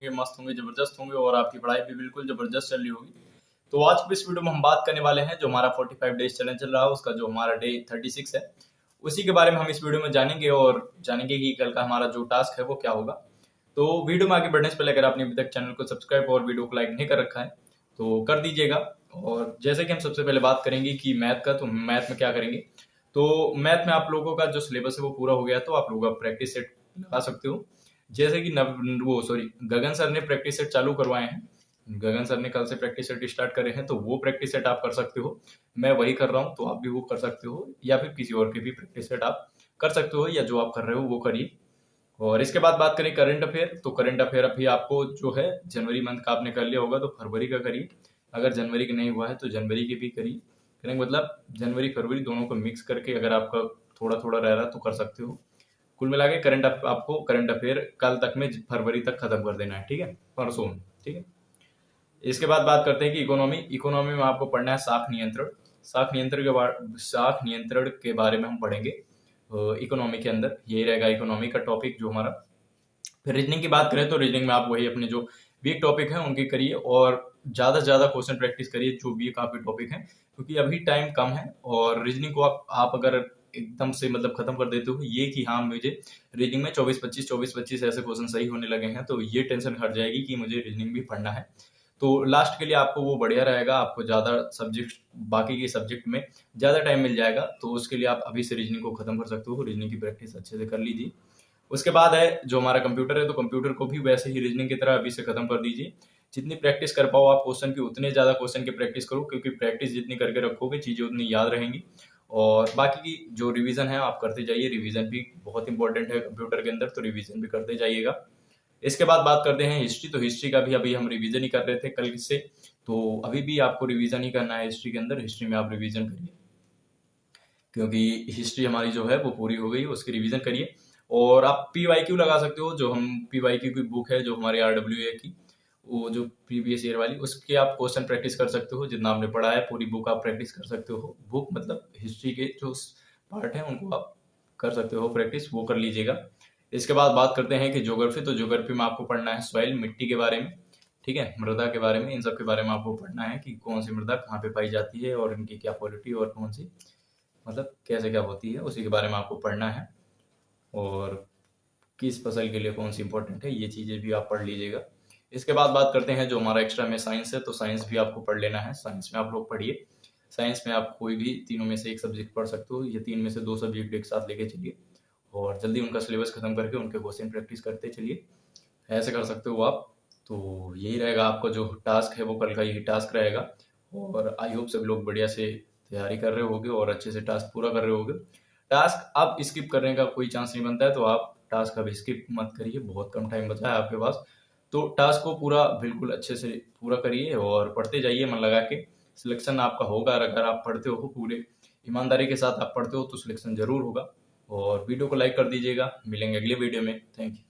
मस्त होंगे, जबरदस्त होंगे और आपकी पढ़ाई भी बिल्कुल जबरदस्त चल रही होगी। तो आज की इस वीडियो में हम बात करने वाले हैं जो हमारा 45 डेज चैलेंज चल रहा है उसका जो हमारा डे 36 है उसी के बारे में हम इस वीडियो में जानेंगे और जानेंगे कि कल का हमारा जो टास्क है वो क्या होगा। तो वीडियो में आगे बढ़ने से पहले अगर आपने अभी तक चैनल को सब्सक्राइब और वीडियो को लाइक नहीं कर रखा है तो कर दीजिएगा। और जैसे कि हम सबसे पहले बात करेंगे कि मैथ का, तो मैथ में क्या करेंगे। तो मैथ में आप लोगों का जो सिलेबस है वो पूरा हो गया तो आप लोग प्रैक्टिस सेट लगा सकते हो। जैसे कि गगन सर ने प्रैक्टिस सेट चालू करवाए हैं। गगन सर ने कल से प्रैक्टिस सेट स्टार्ट करे हैं तो वो प्रैक्टिस सेट आप कर सकते हो। मैं वही कर रहा हूँ तो आप भी वो कर सकते हो या फिर किसी और के भी प्रैक्टिस सेट आप कर सकते हो या जो आप कर रहे हो वो करिए। और इसके बाद बात करें करंट अफेयर, तो करंट अफेयर अभी आपको जो है जनवरी मंथ का आपने कर लिया होगा तो फरवरी का करिए। अगर जनवरी का नहीं हुआ है तो जनवरी के भी करिए। करेंगे मतलब जनवरी फरवरी दोनों को मिक्स करके अगर आपका थोड़ा थोड़ा रह रहा है तो कर सकते हो। कुल मिला के आपको करंट अफेयर कल तक में फरवरी तक खत्म कर देना है, ठीक है, परसों में, ठीक है। इसके बाद बात करते हैं कि इकोनॉमी। इकोनॉमी में आपको पढ़ना है साख नियंत्रण। साख नियंत्रण के बारे में हम पढ़ेंगे इकोनॉमी के अंदर। यही रहेगा इकोनॉमी का टॉपिक जो हमारा। फिर रीजनिंग की बात करें तो रीजनिंग में आप वही अपने जो वीक टॉपिक है उनके करिए और ज्यादा से ज्यादा क्वेश्चन प्रैक्टिस करिए जो वीक आपके टॉपिक है, क्योंकि अभी टाइम कम है। और रीजनिंग को आप अगर एकदम से मतलब खत्म कर देते हो ये कि हाँ मुझे रीजनिंग में 24-25 ऐसे क्वेश्चन सही होने लगे हैं तो ये टेंशन हट जाएगी कि मुझे रीजनिंग भी पढ़ना है। तो लास्ट के लिए आपको वो बढ़िया रहेगा, आपको ज्यादा सब्जेक्ट बाकी के सब्जेक्ट में ज्यादा टाइम मिल जाएगा तो उसके लिए आप अभी से रीजनिंग को खत्म कर सकते हो। रीजनिंग की प्रैक्टिस अच्छे से कर लीजिए। उसके बाद है जो हमारा कंप्यूटर है, तो कंप्यूटर को भी वैसे ही रीजनिंग की तरह अभी से खत्म कर दीजिए। जितनी प्रैक्टिस कर पाओ आप क्वेश्चन की उतने ज्यादा क्वेश्चन की प्रैक्टिस करो, क्योंकि प्रैक्टिस जितनी करके रखोगे चीजें उतनी याद रहेंगी। और बाकी की जो रिवीजन है आप करते जाइए, रिवीजन भी बहुत इंपॉर्टेंट है कंप्यूटर के अंदर तो रिवीजन भी करते जाइएगा। इसके बाद बात करते हैं हिस्ट्री। तो हिस्ट्री का भी अभी हम रिवीजन ही कर रहे थे कल से, तो अभी भी आपको रिवीजन ही करना है हिस्ट्री के अंदर। हिस्ट्री में आप रिवीजन करिए क्योंकि हिस्ट्री हमारी जो है वो पूरी हो गई, उसकी रिवीजन करिए। और आप PYQ लगा सकते हो, जो हम PYQ की बुक है जो हमारे RWA की, वो जो प्रीवियस ईयर वाली, उसके आप क्वेश्चन प्रैक्टिस कर सकते हो। जितना आपने पढ़ा है पूरी बुक आप प्रैक्टिस कर सकते हो। बुक मतलब हिस्ट्री के जो पार्ट है उनको आप कर सकते हो प्रैक्टिस, वो कर लीजिएगा। इसके बाद बात करते हैं कि ज्योग्राफी। तो ज्योग्राफी में आपको पढ़ना है सॉइल, मिट्टी के बारे में, ठीक है, मृदा के बारे में, इन सब के बारे में आपको पढ़ना है कि कौन सी मृदा कहाँ पे पाई जाती है और इनकी क्या क्वालिटी और कौन सी मतलब कैसे क्या होती है उसी के बारे में आपको पढ़ना है। और किस फसल के लिए कौन सी इंपॉर्टेंट है ये चीजें भी आप पढ़ लीजिएगा। इसके बाद बात करते हैं जो हमारा एक्स्ट्रा में साइंस है। तो साइंस भी आपको पढ़ लेना है। साइंस में आप लोग पढ़िए। साइंस में आप कोई भी तीनों में से एक सब्जेक्ट पढ़ सकते हो या तीन में से दो सब्जेक्ट एक साथ लेके चलिए और जल्दी उनका सिलेबस खत्म करके उनके क्वेश्चन प्रैक्टिस करते चलिए। ऐसे कर सकते हो आप। तो यही रहेगा आपका जो टास्क है वो कल का यही टास्क रहेगा। और आई होप सब लोग बढ़िया से तैयारी कर रहे होगे और अच्छे से टास्क पूरा कर रहे होगे। टास्क आप स्किप करने का कोई चांस नहीं बनता है तो आप टास्क अब स्किप मत करिए, बहुत कम टाइम बचा है आपके पास। तो टास्क को पूरा बिल्कुल अच्छे से पूरा करिए और पढ़ते जाइए मन लगा के। सिलेक्शन आपका होगा अगर आप पढ़ते हो पूरे ईमानदारी के साथ आप पढ़ते हो तो सिलेक्शन जरूर होगा। और वीडियो को लाइक कर दीजिएगा। मिलेंगे अगले वीडियो में। Thank you.